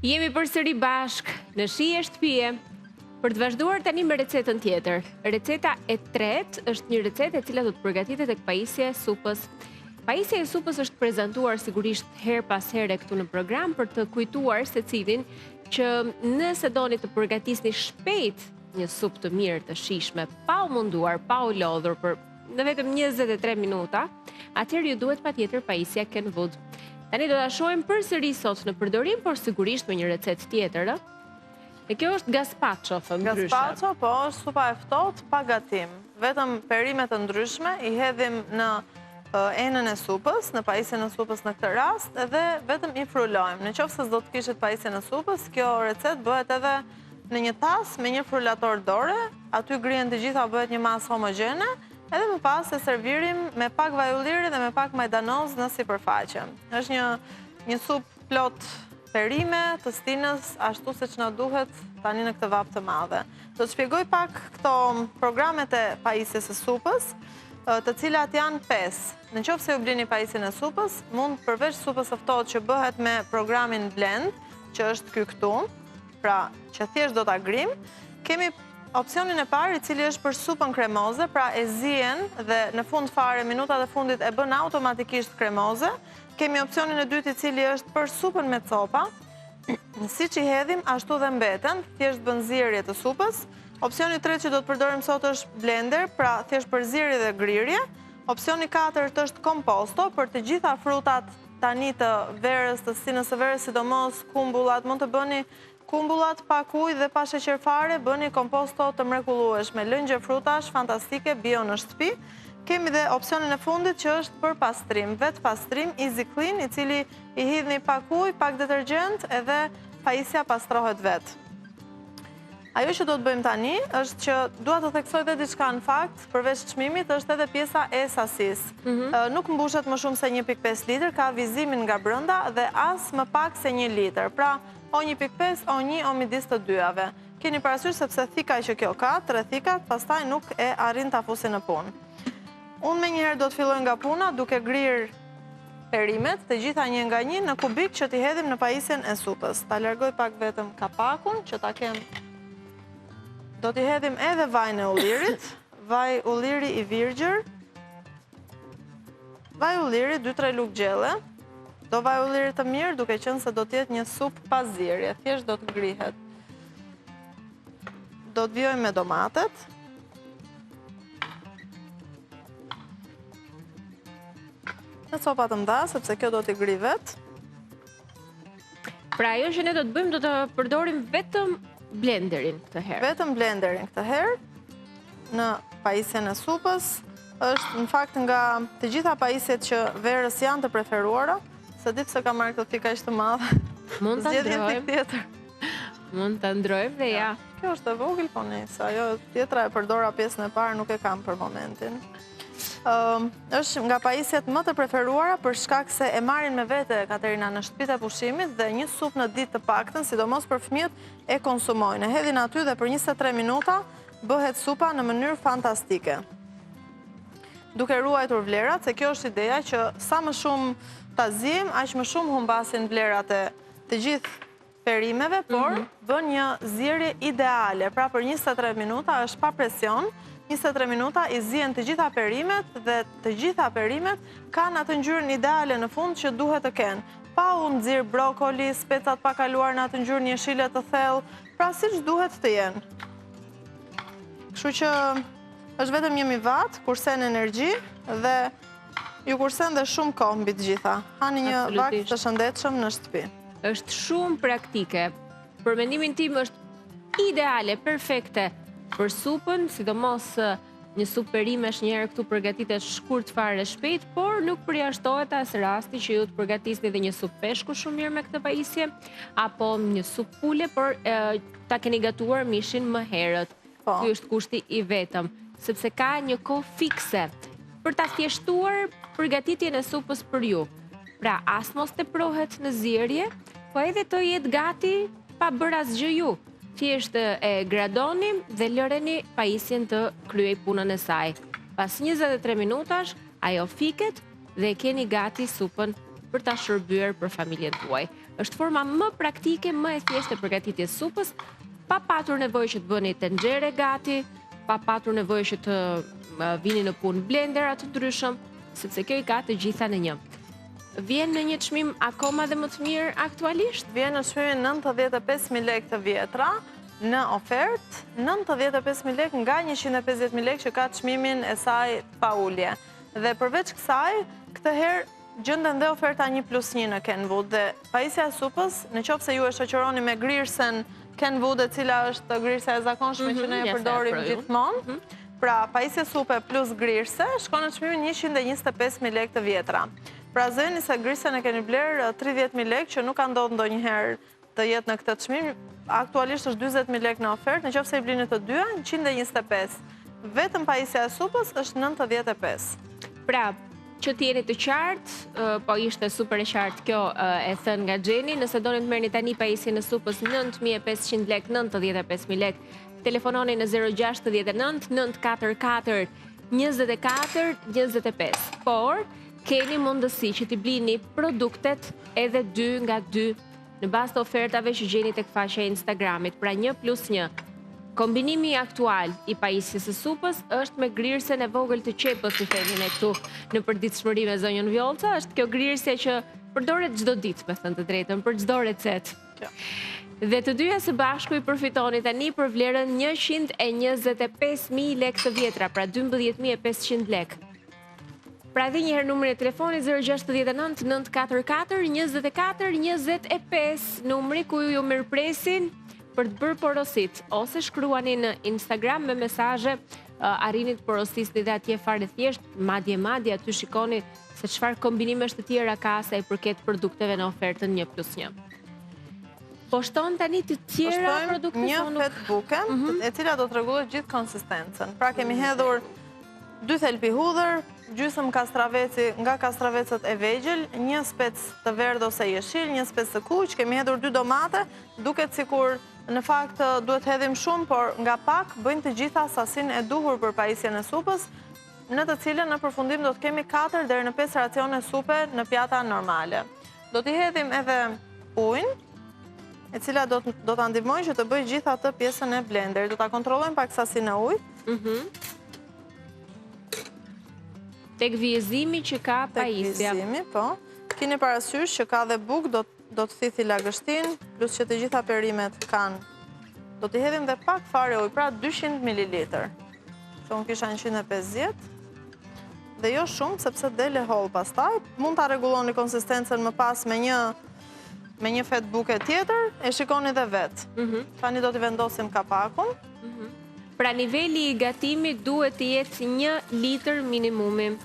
Jemi përsëri bashk në Shije Shtëpie për të vazhduar tani me recetën tjetër. Receta e tretë është një recetë e cila do të përgatitet tek pajisja e supës. Pajisja e supës është prezantuar sigurisht her pas here këtu në program për të kujtuar secilin që nëse doni të përgatisni shpejt një supë të mirë të shijshme, pa u munduar, pa u lodhur për në vetëm 23 minuta, atëherë ju duhet patjetër pajisja Kenwood. Tani do ta shohim përsëri sot në përdorim, por sigurisht me një recetë tjetër, E kjo është gazpacho, ndryshe. Gazpacho, po është supa e ftohtë pa gatim. Vetëm perime të ndryshme i hedhim në enën e supës, në pajisjen e supës në këtë rast, edhe vetëm i frulojmë. Në qoftë se s'do të kishit pajisjen e supës, kjo recetë bëhet edhe në një tas me një frulator dore, aty grihen të gjitha, bëhet një masë homogjene, edhe më pas e servirim me pak vaj ulliri dhe me pak majdanoz në sipërfaqe. Është një supë plot perime, të stinës, ashtu se që na duhet tani në këtë vap të madhe. Do të shpjegoj pak këto programet e pajisjes së supës, të cilat janë 5. Në qoftë se ju blini pajisjen e supës, mund përveç supës së ftohtë që bëhet me programin blend, që është ky këtu, pra që thjesht do ta grim, kemi opsionin e parë i cili është për supën kremoze, pra e zien dhe në fund fare minutat e fundit e bën automatikisht kremoze. Kemi opsionin e dytë i cili është për supën me copa, siç i hedhim ashtu dhe mbeten, thjesht bën zierje të supës. Opsioni i tretë që do të përdorim sot është blender, pra thjesht për zierje dhe grirje. Opsioni i katërt është komposto për të gjitha frutat tani të verës, të stinës së verës, sidomos kumbullat, mund të bëni kumbullat pa ujë dhe pa sheqer fare, bëni komposto të mrekullueshme, lëngje frutash fantastike, bio në shtëpi. Kemi dhe opsionin e fundit që është për pastrim, vet pastrim, easy clean, i cili i hidhni pak ujë, pak detergjent, edhe pajisja pastrohet vet. Ajo që do të bëjmë tani është që dua të theksoj edhe diçka në fakt, përveç çmimit, është edhe pjesa e sasisë. Nuk mbushet më shumë se 1.5 litër, ka vizimin nga brenda dhe as më pak se 1 litër. Pra, o 1.5, o 1, o midis të dyave. Keni parasysh sepse thika që kjo ka, 3 thikat, pastaj nuk e arrin ta fusi në punë. Unë me njëherë do të filloj nga puna duke grirë perimet, të gjitha një nga një në kubik që t'i hedhim në pajisjen e supës. Ta largoj pak vetëm kapakun që ta kem. Do t'i hedhim edhe vajin e ullirit, vaj ulliri i virgjër, vaj ulliri 2-3 lugë gjelle. Do vaj ulliri të mirë duke qenë se do t'jetë një supë pa zierje, thjesht do të grihet. Do të vjoj me domatet. Në copa të mdha, sepse kjo do t'i gri vet. Pra ajo që ne do të bëjmë, do të përdorim vetëm blenderin këtë herë. Vetëm blenderin këtë herë, në pajisjen e supës, është në fakt nga të gjitha pajisjet që verës janë të preferuara, se ditë se ka marrë këtë fika ishte madhe. Mund të ndrojmë. Mund të ndrojmë dhe ja. Kjo është e vogël, po nisa, ajo tjetra e përdora pjesën e parë, nuk e kam për momentin. Është nga pajisjet më të preferuara për shkak se e marrin me vete Katerina në shtëpitë e pushimit dhe një supë në ditë të paktën, sidomos për fëmijët, e konsumojnë. E hedhin aty dhe për 23 minuta bëhet supa në mënyrë fantastike. Duke ruajtur vlerat, se kjo është ideja që sa më shumë ta ziejmë, aq më shumë humbasin vlerat e të gjithë perimeve, por bën një zierje ideale. Pra për 23 minuta është pa presion. 23 minuta i zien të gjitha perimet dhe të gjitha perimet kanë atë ngjyrën ideale në fund që duhet të kenë. Pa u nxirr brokoli, specat pa kaluar në atë ngjyrë njëshile të thellë, pra siç duhet të jenë. Kështu që është vetëm 1 watt, kursen energji dhe ju kursen dhe shumë kohë mbi të gjitha. Hani një vakt të shëndetshëm në shtëpi. Është shumë praktike. Për mendimin tim është ideale, perfekte për supën, sidomos një supë perimesh një herë këtu përgatitet shkurt fare shpejt, por nuk përjashtohet as rasti që ju të përgatisni dhe një supë peshku shumë mirë me këtë pajisje, apo një supë pule, por ta keni gatuar mishin më herët. Ky është kushti i vetëm, sepse ka një kohë fikse për ta thjeshtuar përgatitjen e supës për ju. Pra, as mos teprohet në zierje, po edhe të jetë gati pa bërë asgjë ju. Thjesht e gradoni dhe lëreni pajisjen të kryej punën e saj. Pas 23 minutash, ajo fiket dhe keni gati supën për ta shërbyer për familjen tuaj. Është forma më praktike, më e thjeshtë e përgatitjes supës, pa patur nevojë që të bëni tenxhere gati, pa patur nevojë që të vini në punë blendera të ndryshëm, sepse kjo I ka të gjitha në një. Vjen në një çmim akoma dhe më të mirë aktualisht? Vjen në çmimin 95.000 lekë të vjetra, në ofertë, 95.000 lekë nga 150.000 lekë që ka çmimin e saj pa ulje. Dhe përveç kësaj, këtë herë gjenden dhe oferta 1+1 në Kenwood dhe pajisja e supës, në qoftë se ju e shoqëroni me grirsen Kenwood, e cila është grirse e zakonshme që ne e përdorim gjithmonë. Pra, pajisje supe plus grirse, shkon në çmimin 125.000 lekë të vjetra. Pra, zëni se grirsen e keni bler 30.000 lekë, që nuk ka ndodhur ndonjëherë të jetë në këtë çmim. Aktualisht është 40.000 lekë në ofertë, në qoftë se I blini të dyja, 125. Vetëm pajisja e supës është 95. Pra, që t'jeni të qartë, po ishte super e qartë kjo e thënë nga Gjeni, nëse doni të merrni tani pajisjen e supës 9.500 lekë, 95.000 lekë, telefononi në 069 944 24 25. Por, keni mundësi që t'i blini produktet edhe 2 nga 2 në bazë të ofertave që gjeni tek faqja e Instagramit, pra 1+1. Kombinimi aktual I pajisjes së supës është me grirsen e vogël të qepës, si themi ne këtu në përditshmëri me zonjën Vjolca, është kjo grirse që përdoret çdo ditë, me thënë të drejtën, për çdo recet. Dhe të dyja së bashku I përfitoni tani për vlerën 125.000 lekë të vjetra, pra 12.500 lekë. Pra edhe njëherë numrin e telefonit 069 944 24 25, numri ku ju mirëpresin për të bërë porosit, ose shkruani në Instagram me mesazhe, arrini të porosisni dhe atje fare thjesht, madje aty shikoni se çfarë kombinimesh të tjera ka sa I përket produkteve në ofertën 1+1. Po shton tani të tjera produkte një fatbuke, e cila do të rregullojë gjithë konsistencën. Pra kemi hedhur 2 thelpi hudhër, gjysmë kastraveci nga kastravecët e vegjël, një spec të verdh ose jeshil, një spec të kuq, kemi hedhur 2 domate, duket sikur në fakt duhet hedhim shumë, por nga pak bëjnë të gjitha sasinë e duhur për pajisjen e supës, në të cilën në përfundim do të kemi 4 deri në 5 racione supe në pjata normale. Do t'i hedhim edhe ujin, e cila do ta ndihmojë që të bëjë gjithë atë pjesën e blenderit. Do ta kontrollojmë pak sasinë e ujit. Tek vjezimi që ka pajisja. Tek vjezimi, po. Keni parasysh që ka dhe buk, do të thithi lagështin, plus që të gjitha perimet kanë. Do t'i hedhim dhe pak fare ujë, pra 200 ml. Se unë kisha 150. Dhe jo shumë, sepse dele holl pastaj. Mund ta rregulloni konsistencën më pas me një fatbuke tjetër, e shikoni dhe vetë. Tani do t'i vendosim kapakun. Pra niveli I gatimit duhet të jetë 1 litër minimumi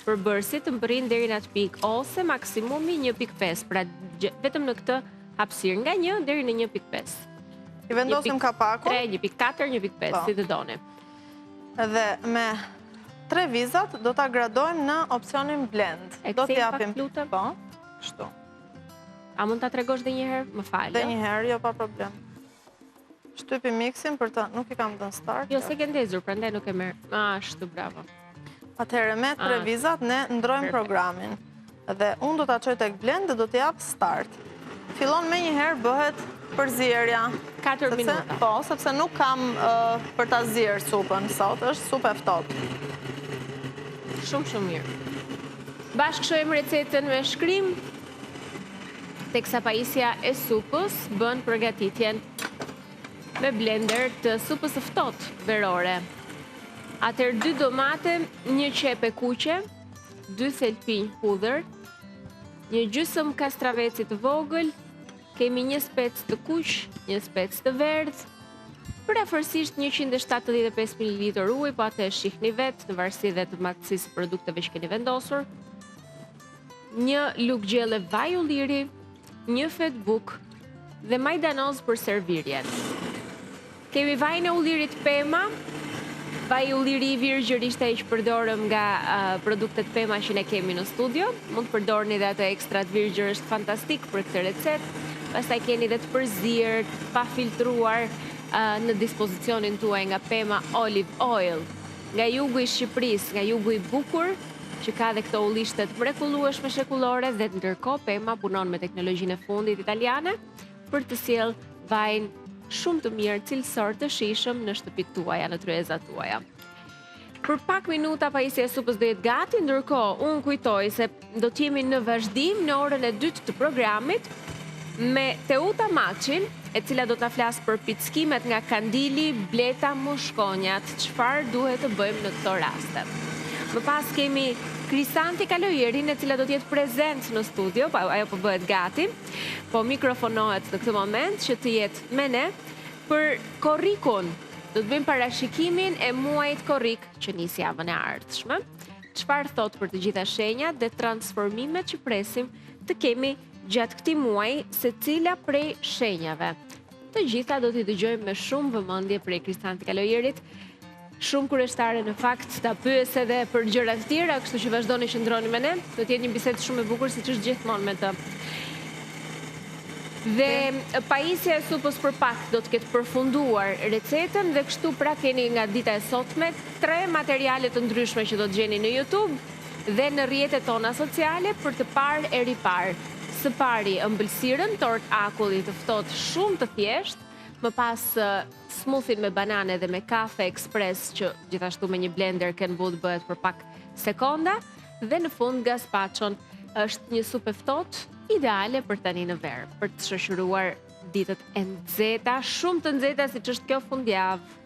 për bërësit të mbërrin deri në atë pikë, ose maksimumi 1.5, pra vetëm në këtë hapësirë, nga 1 deri në 1.5. I vendosim kapakun. 3, 1.4, 1.5, si të doni. Dhe me 3 vizat do ta gradojmë në opsionin blend. Do t'i japim lutem. Po, kështu. A mund ta tregosh edhe një herë? Më fal. Edhe një herë, jo pa problem. Shtypi miksin për të, nuk I kam dhënë start. Jo, se ke ndezur, prandaj nuk e merr. Ashtu, bravo. Atëherë me 3 vizat ne ndrojmë programin. Dhe unë do ta çoj tek blend dhe do t'i jap start. Fillon me një herë bëhet përzierja. 4 minuta. Po, sepse nuk kam për ta zier supën sot, është supë e ftohtë. Shumë mirë. Bashkë shohim recetën me shkrim, teksa pajisja e supës bën përgatitjen me blender të supës së ftohtë verore. Atëherë 2 domate, 1 qepë kuqe, 2 thelpi hudhër, një gjysmë kastraveci të vogël, kemi një spec të kuq, një spec të verdh, përafërsisht 175 ml ujë, po atë e shihni vetë në varësi dhe të matësisë së produkteve që keni vendosur, një lugë gjelle vaj ulliri, një fatbuk dhe majdanoz për servirjen. Kemi vajin e ullirit Pema, vaj ulliri I virgjërisht ai që përdorëm nga produktet Pema që ne kemi në studio. Mund të përdorni dhe atë ekstrat virgjër, është fantastik për këtë recet. Pastaj keni dhe të përzier, pa filtruar në dispozicionin tuaj nga Pema Olive Oil. Nga jugu I Shqipërisë, nga jugu I bukur, që ka dhe këto ullishtet mrekullueshme shekullore dhe ndërkohë Pema punon me teknologjinë e fundit italiane për të sjellë vajin shumë të mirë cilësor të shijshëm në shtëpitë tuaja, në tryezat tuaja. Për pak minuta pajisja e supës do jetë gati, ndërkohë unë kujtoj se do të jemi në vazhdim në orën e dytë të programit me Teuta Maçin, e cila do ta flasë për pickimet nga kandili, bleta, mushkonjat, çfarë duhet të bëjmë në këto raste. Më pas kemi Krisanti Kalojerin, e cila do të jetë prezent në studio, ajo po bëhet gati, po mikrofonohet në këtë moment që të jetë me ne për korrikun. Do të bëjmë parashikimin e muajit korrik që nis javën e ardhshme. Çfarë thot për të gjitha shenjat dhe transformimet që presim të kemi gjatë këtij muaji, secila prej shenjave. Të gjitha do t'i dëgjojmë me shumë vëmendje prej Krisanti Kalojerit. Shumë kurioztare në fakt ta pyes edhe për gjëra të tjera, kështu që vazhdoni qëndroni me ne. Do të jetë një bisedë shumë e bukur siç është gjithmonë me të. Dhe pajisja e supës për pak do të ketë përfunduar recetën dhe kështu pra keni nga dita e sotme 3 materiale të ndryshme që do të gjeni në YouTube dhe në rrjetet tona sociale për të parë e riparë. Së pari ëmbëlsirën, tort akulli të ftohtë shumë të thjeshtë, më pas smoothie me banane dhe me kafe ekspres që gjithashtu me një blender Ken Wood bëhet për pak sekonda dhe në fund gazpachon është një supë e ftohtë ideale për tani në verë, për të shoqëruar ditët e nxehta, shumë të nxehta siç është kjo fundjavë.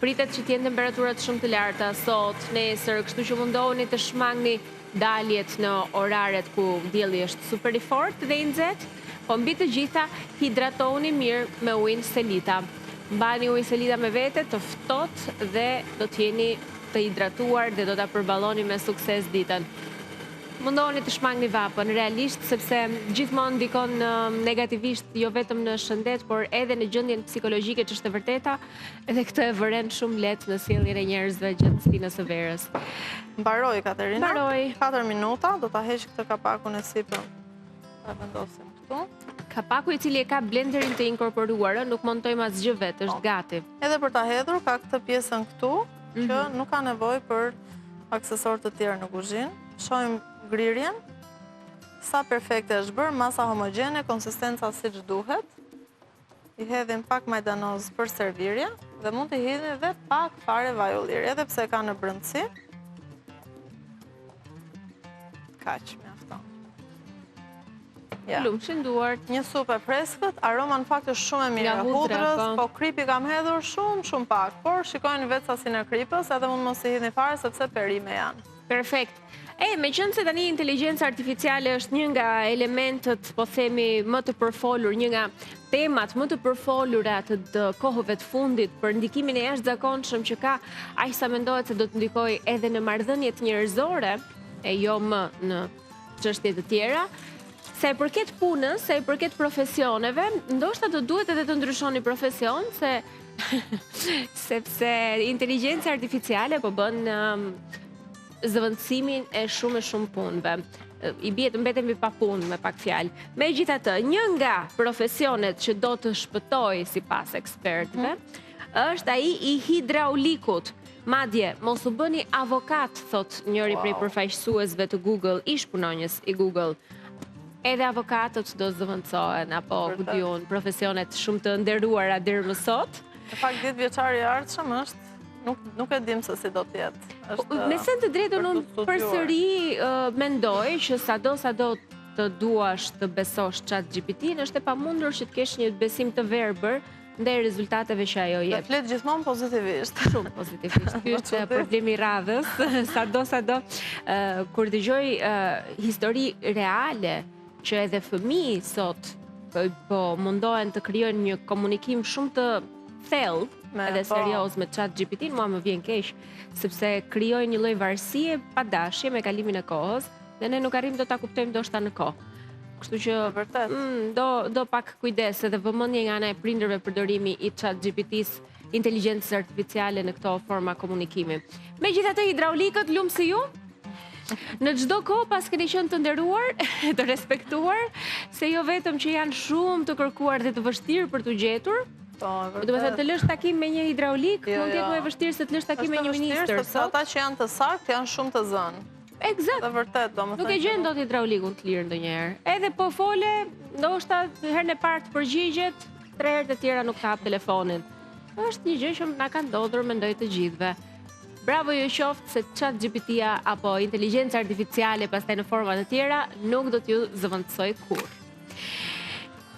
Pritet që të jenë temperaturat shumë të larta sot, nesër, kështu që mundohuni të shmangni daljet në oraret ku dielli është super i fortë dhe i nxehtë, po mbi të gjitha hidratohuni mirë me ujin selita. Mbani ujin selita me vete të ftohtë dhe do të jeni të hidratuar dhe do ta përballoni me sukses ditën. Mundohuni të shmangni vapën, realisht, sepse gjithmonë ndikon negativisht jo vetëm në shëndet, por edhe në gjendjen psikologjike që është e vërteta, edhe këtë e vëren shumë lehtë në sjelljen e njerëzve gjatë stinës së verës. Mbaroi Katerina. Mbaroi. 4 minuta, do ta heq këtë kapakun e sipër. Ta vendosim këtu. Kapaku i cili e ka blenderin të inkorporuar, nuk montojmë asgjë vetë, është gati. Edhe për ta hedhur ka këtë pjesën këtu, që nuk ka nevojë për aksesorë të tjerë në kuzhinë. Shohim grirjen, sa perfekte është bërë, masa homogjene, konsistenca siç duhet. I hedhim pak majdanoz për servirje dhe mund të hedhim edhe pak fare vaj ulliri, edhe pse ka në brendësi. Kaq mjafton. Ja. Lumshin duart. Një supë e freskët, aroma në fakt është shumë e mirë e hudrës, po kripi kam hedhur shumë pak, por shikojnë vetë sasin e kripës, edhe mund mos i hedhni fare sepse perime janë. Perfekt. Me qënë se tani inteligjenca artificiale është një nga elementët, po themi, më të përfolur, një nga temat më të përfolura të kohëve të fundit për ndikimin e jashtëzakonshëm që ka, aq sa mendohet se do të ndikojë edhe në marrëdhëniet njerëzore, e jo më në çështje të tjera. Sa i përket punës, sa i përket profesioneve, ndoshta do duhet edhe të ndryshoni profesion, sepse inteligjenca artificiale po bën zëvendësimin e shumë punëve. I bie të mbetemi pa punë me pak fjalë. Megjithatë, një nga profesionet që do të shpëtojë sipas ekspertëve është ai i hidraulikut. Madje mos u bëni avokat, thot njëri prej përfaqësuesve të Google, ish punonjës i Google. Edhe avokatët do zëvendësohen apo ku diun, profesionet shumë të nderuara deri më sot. Në fakt 10 vjeçari i ardhshëm është Nuk e dim se si do t'jetë. Me sen të drejtën, unë përsëri mendoj që sado të duash të besosh ChatGPT-n, është e pamundur që të kesh një besim të verbër ndaj rezultateve që ajo jep. Dhe flet gjithmonë pozitivisht. Shumë pozitivisht. Ky është problemi i radhës. Sado kur dëgjoj histori reale që edhe fëmijë sot po mundohen të krijojnë një komunikim shumë të thellë edhe serioz me ChatGPT, mua më vjen keq sepse krijojnë një lloj varësie pa dashje me kalimin e kohës dhe ne nuk arrim do ta kuptojmë ndoshta në kohë. Kështu që vërtet do pak kujdes edhe vëmendje nga ana e prindërve përdorimi i ChatGPT-s, inteligjencës artificiale në këto forma komunikimi. Megjithatë, hidraulikët lumë si ju, në çdo kohë pas keni qenë të nderuar, të respektuar, se jo vetëm që janë shumë të kërkuar dhe të vështirë për t'u gjetur. Do të thënë të lësh takim me një hidraulik, mund të jetë më e vështirë se të lësh takim me një ministër. Sepse ata që janë të saktë janë shumë të zënë. Eksakt. Dhe vërtet, do më Nuk e gjen dot hidraulikun të lirë ndonjëherë. Edhe po fole, ndoshta herën e parë të përgjigjet, 3 herë të tjera nuk ka hap telefonin. Është një gjë që na ka ndodhur, mendoj të gjithëve. Bravo ju qoftë se ChatGPT-ja apo inteligjenca artificiale pastaj në forma të tjera nuk do t'ju zëvendësoj kurrë.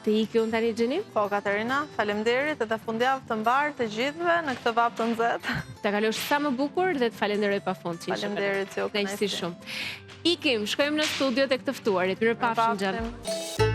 Të iki unë tani, Gjeni? Po, Katerina, faleminderit edhe fundjavë të mbarë të gjithëve në këtë vap të nxehtë. Ta kalosh sa më bukur dhe të falenderoj pafund. Faleminderit, ju kënaqësi shumë. Ikim, shkojmë në studio tek të ftuarit. Mirupafshim, Gjen.